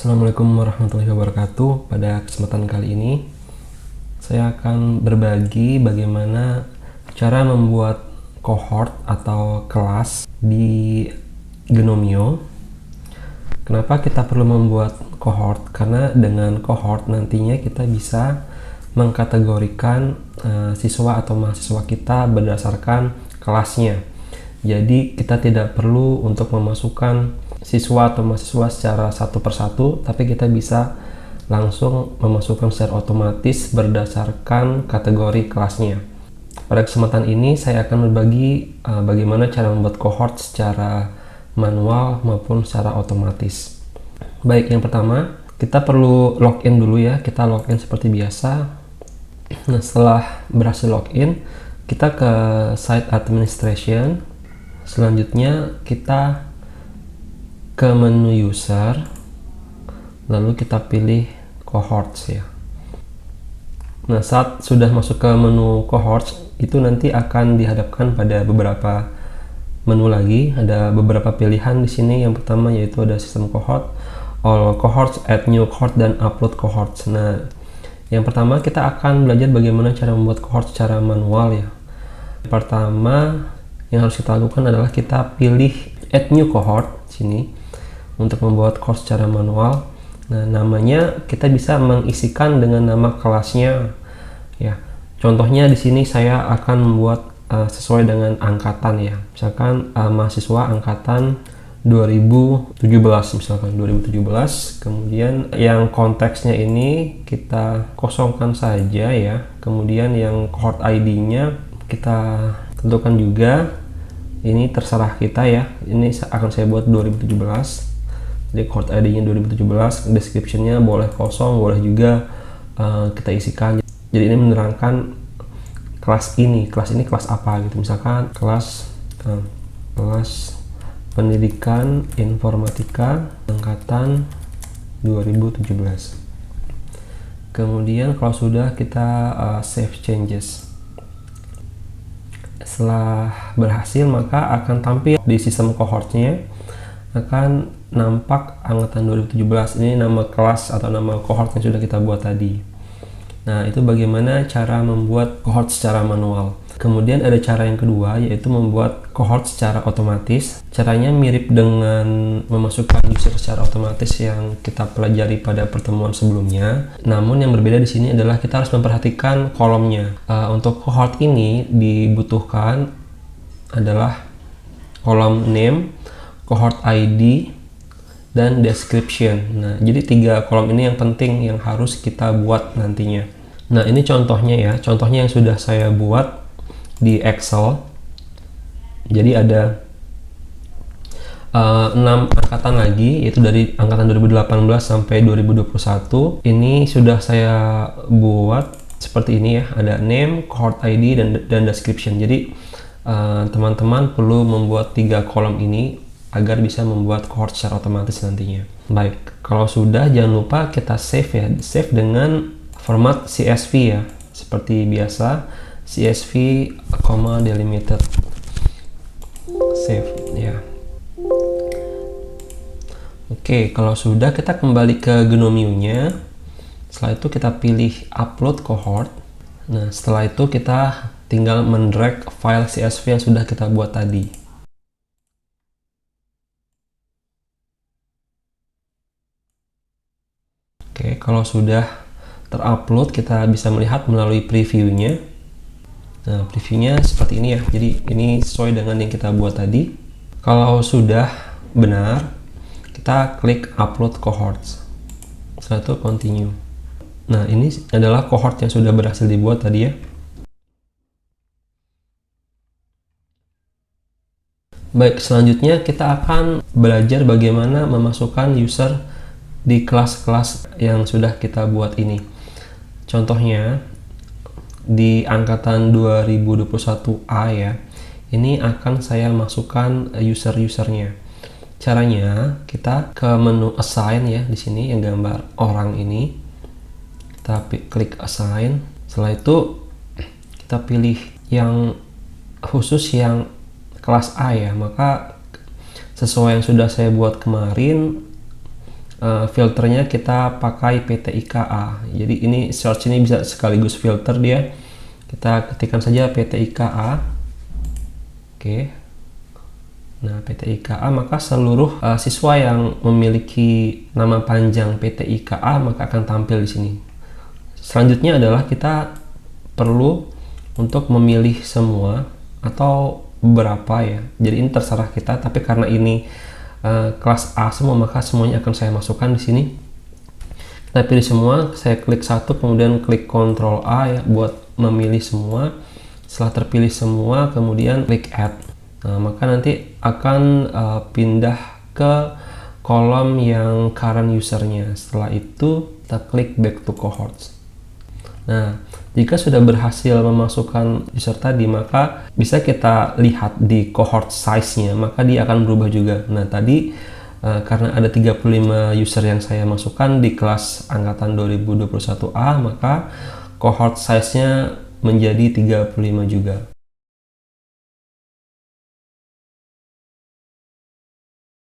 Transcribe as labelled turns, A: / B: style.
A: Assalamualaikum warahmatullahi wabarakatuh. Pada kesempatan kali ini saya akan berbagi bagaimana cara membuat cohort atau kelas di Gnomio. Kenapa kita perlu membuat cohort? Karena dengan cohort nantinya kita bisa mengkategorikan siswa atau mahasiswa kita berdasarkan kelasnya. Jadi kita tidak perlu untuk memasukkan siswa atau mahasiswa secara satu persatu, tapi kita bisa langsung memasukkan secara otomatis berdasarkan kategori kelasnya. Pada kesempatan ini saya akan berbagi bagaimana cara membuat cohort secara manual maupun secara otomatis. Baik, yang pertama kita perlu login dulu ya. Kita login seperti biasa. Nah, setelah berhasil login, kita ke site administration. Selanjutnya kita ke menu user, lalu kita pilih cohorts ya. Nah, saat sudah masuk ke menu cohorts, itu nanti akan dihadapkan pada beberapa menu lagi. Ada beberapa pilihan di sini. Yang pertama yaitu ada sistem cohort, all cohorts, add new cohort, dan upload cohorts. Nah, yang pertama kita akan belajar bagaimana cara membuat cohort secara manual ya. Pertama yang harus kita lakukan adalah kita pilih add new cohort sini untuk membuat cohort secara manual. Nah, namanya kita bisa mengisikan dengan nama kelasnya ya. Contohnya di sini saya akan membuat sesuai dengan angkatan ya. Misalkan mahasiswa angkatan 2017 misalkan 2017. Kemudian yang konteksnya ini kita kosongkan saja ya. Kemudian yang cohort ID-nya kita tentukan juga. Ini terserah kita ya. Ini akan saya buat 2017. Jadi cohort ID-nya 2017, description-nya boleh kosong, boleh juga kita isikan. Jadi ini menerangkan kelas ini kelas apa gitu. Misalkan kelas pendidikan informatika angkatan 2017. Kemudian kalau sudah kita save changes. Setelah berhasil, maka akan tampil di sistem cohortnya akan nampak angkatan 2017. Ini nama kelas atau nama cohort yang sudah kita buat tadi. Nah, itu bagaimana cara membuat cohort secara manual. Kemudian ada cara yang kedua, yaitu membuat cohort secara otomatis. Caranya mirip dengan memasukkan user secara otomatis yang kita pelajari pada pertemuan sebelumnya. Namun yang berbeda di sini adalah kita harus memperhatikan kolomnya. Untuk cohort ini dibutuhkan adalah kolom name, cohort ID, dan description. Nah, jadi 3 kolom ini yang penting yang harus kita buat nantinya. Nah, ini contohnya ya. Contohnya yang sudah saya buat di Excel. Jadi ada 6 angkatan lagi, yaitu dari angkatan 2018 sampai 2021. Ini sudah saya buat seperti ini ya. Ada name, cohort ID, dan description. Jadi teman-teman perlu membuat 3 kolom ini agar bisa membuat cohort secara otomatis nantinya. Baik, kalau sudah jangan lupa kita save ya. Save dengan format CSV ya. Seperti biasa, CSV, delimited. Save ya. Oke, kalau sudah kita kembali ke Gnomio-nya. Setelah itu kita pilih upload cohort. Nah, setelah itu kita tinggal mendrag file CSV yang sudah kita buat tadi. Oke, kalau sudah terupload kita bisa melihat melalui previewnya. Nah, previewnya seperti ini ya. Jadi ini sesuai dengan yang kita buat tadi. Kalau sudah benar, kita klik upload cohorts. Setelah itu continue. Nah, ini adalah cohort yang sudah berhasil dibuat tadi ya. Baik, selanjutnya kita akan belajar bagaimana memasukkan user di kelas-kelas yang sudah kita buat ini. Contohnya di angkatan 2021A ya. Ini akan saya masukkan user-usernya. Caranya kita ke menu assign ya, di sini yang gambar orang ini. Kita klik assign. Setelah itu kita pilih yang khusus yang kelas A ya. Maka sesuai yang sudah saya buat kemarin, filternya kita pakai PTIKA. Jadi ini search ini bisa sekaligus filter dia. Kita ketikkan saja PTIKA. Oke. Nah, PTIKA, maka seluruh siswa yang memiliki nama panjang PTIKA maka akan tampil di sini. Selanjutnya adalah kita perlu untuk memilih semua atau beberapa ya. Jadi ini terserah kita, tapi karena ini kelas A semua maka semuanya akan saya masukkan di sini. Kita pilih semua, saya klik satu, kemudian klik Ctrl A ya buat memilih semua. Setelah terpilih semua, kemudian klik Add. Nah, maka nanti akan pindah ke kolom yang current usernya. Setelah itu kita klik Back to Cohorts. Nah, jika sudah berhasil memasukkan user tadi, maka bisa kita lihat di cohort size-nya, maka dia akan berubah juga. Nah, tadi karena ada 35 user yang saya masukkan di kelas angkatan 2021A, maka cohort size-nya menjadi 35 juga.